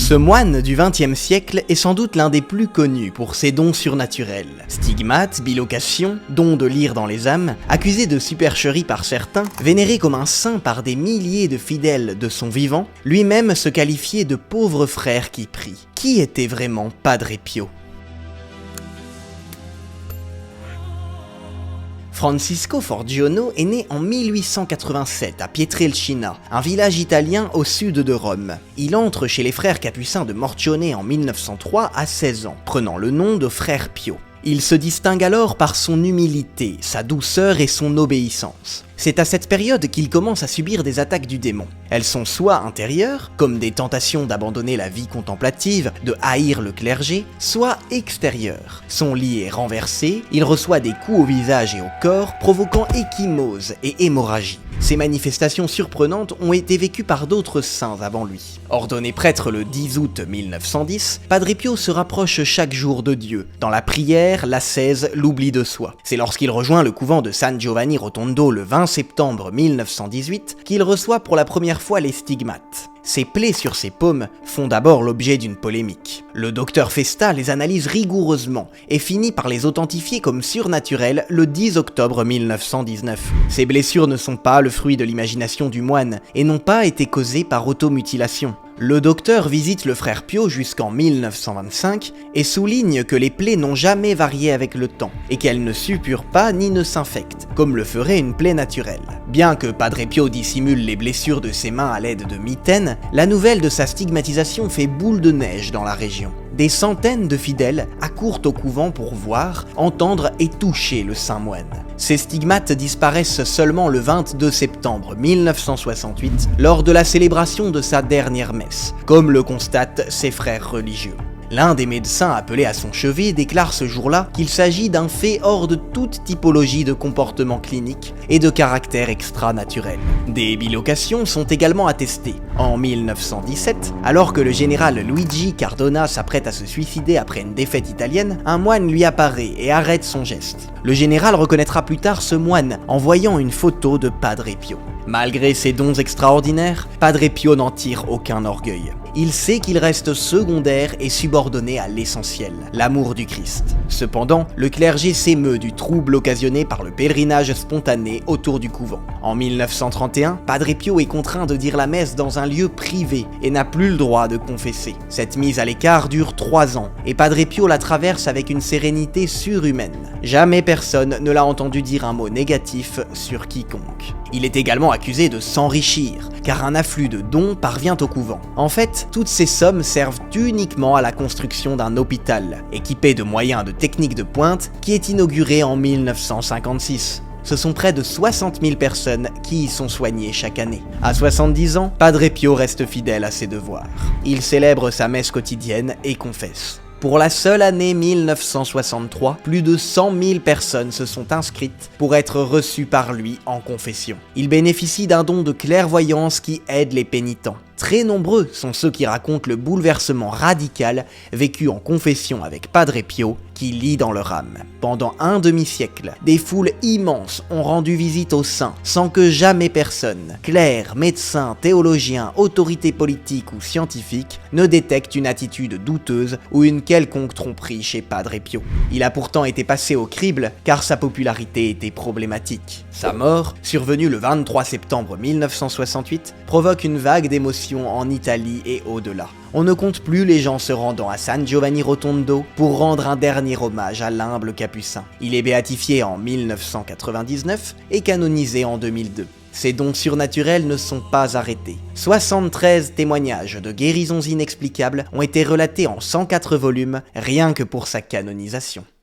Ce moine du XXe siècle est sans doute l'un des plus connus pour ses dons surnaturels. Stigmate, bilocation, don de lire dans les âmes, accusé de supercherie par certains, vénéré comme un saint par des milliers de fidèles de son vivant, lui-même se qualifiait de pauvre frère qui prie. Qui était vraiment Padre Pio ? Francisco Forgiono est né en 1887 à Pietrelcina, un village italien au sud de Rome. Il entre chez les frères capucins de Morcione en 1903 à 16 ans, prenant le nom de frère Pio. Il se distingue alors par son humilité, sa douceur et son obéissance. C'est à cette période qu'il commence à subir des attaques du démon. Elles sont soit intérieures, comme des tentations d'abandonner la vie contemplative, de haïr le clergé, soit extérieures. Son lit est renversé, il reçoit des coups au visage et au corps, provoquant ecchymose et hémorragie. Ces manifestations surprenantes ont été vécues par d'autres saints avant lui. Ordonné prêtre le 10 août 1910, Padre Pio se rapproche chaque jour de Dieu, dans la prière, l'ascèse, l'oubli de soi. C'est lorsqu'il rejoint le couvent de San Giovanni Rotondo le 20 septembre 1918 qu'il reçoit pour la première fois les stigmates. Ces plaies sur ses paumes font d'abord l'objet d'une polémique. Le docteur Festa les analyse rigoureusement et finit par les authentifier comme surnaturelles le 10 octobre 1919. Ces blessures ne sont pas le fruit de l'imagination du moine et n'ont pas été causées par automutilation. Le docteur visite le frère Pio jusqu'en 1925 et souligne que les plaies n'ont jamais varié avec le temps et qu'elles ne suppurent pas ni ne s'infectent, comme le ferait une plaie naturelle. Bien que Padre Pio dissimule les blessures de ses mains à l'aide de mitaines, la nouvelle de sa stigmatisation fait boule de neige dans la région. Des centaines de fidèles accourent au couvent pour voir, entendre et toucher le saint moine. Ces stigmates disparaissent seulement le 22 septembre 1968 lors de la célébration de sa dernière messe, comme le constatent ses frères religieux. L'un des médecins appelés à son chevet déclare ce jour-là qu'il s'agit d'un fait hors de toute typologie de comportement clinique et de caractère extra-naturel. Des bilocations sont également attestées. En 1917, alors que le général Luigi Cardona s'apprête à se suicider après une défaite italienne, un moine lui apparaît et arrête son geste. Le général reconnaîtra plus tard ce moine en voyant une photo de Padre Pio. Malgré ses dons extraordinaires, Padre Pio n'en tire aucun orgueil. Il sait qu'il reste secondaire et subordonné à l'essentiel, l'amour du Christ. Cependant, le clergé s'émeut du trouble occasionné par le pèlerinage spontané autour du couvent. En 1931, Padre Pio est contraint de dire la messe dans un lieu privé et n'a plus le droit de confesser. Cette mise à l'écart dure 3 ans et Padre Pio la traverse avec une sérénité surhumaine. Jamais personne ne l'a entendu dire un mot négatif sur quiconque. Il est également accusé de s'enrichir, car un afflux de dons parvient au couvent. En fait, toutes ces sommes servent uniquement à la construction d'un hôpital, équipé de moyens de technique de pointe, qui est inauguré en 1956. Ce sont près de 60 000 personnes qui y sont soignées chaque année. À 70 ans, Padre Pio reste fidèle à ses devoirs. Il célèbre sa messe quotidienne et confesse. Pour la seule année 1963, plus de 100 000 personnes se sont inscrites pour être reçues par lui en confession. Il bénéficie d'un don de clairvoyance qui aide les pénitents. Très nombreux sont ceux qui racontent le bouleversement radical vécu en confession avec Padre Pio qui lit dans leur âme. Pendant un demi-siècle, des foules immenses ont rendu visite aux saints sans que jamais personne, clerc, médecin, théologien, autorité politique ou scientifique, ne détecte une attitude douteuse ou une quelconque tromperie chez Padre Pio. Il a pourtant été passé au crible car sa popularité était problématique. Sa mort, survenue le 23 septembre 1968, provoque une vague d'émotions en Italie et au-delà. On ne compte plus les gens se rendant à San Giovanni Rotondo pour rendre un dernier hommage à l'humble capucin. Il est béatifié en 1999 et canonisé en 2002. Ses dons surnaturels ne sont pas arrêtés. 73 témoignages de guérisons inexplicables ont été relatés en 104 volumes rien que pour sa canonisation.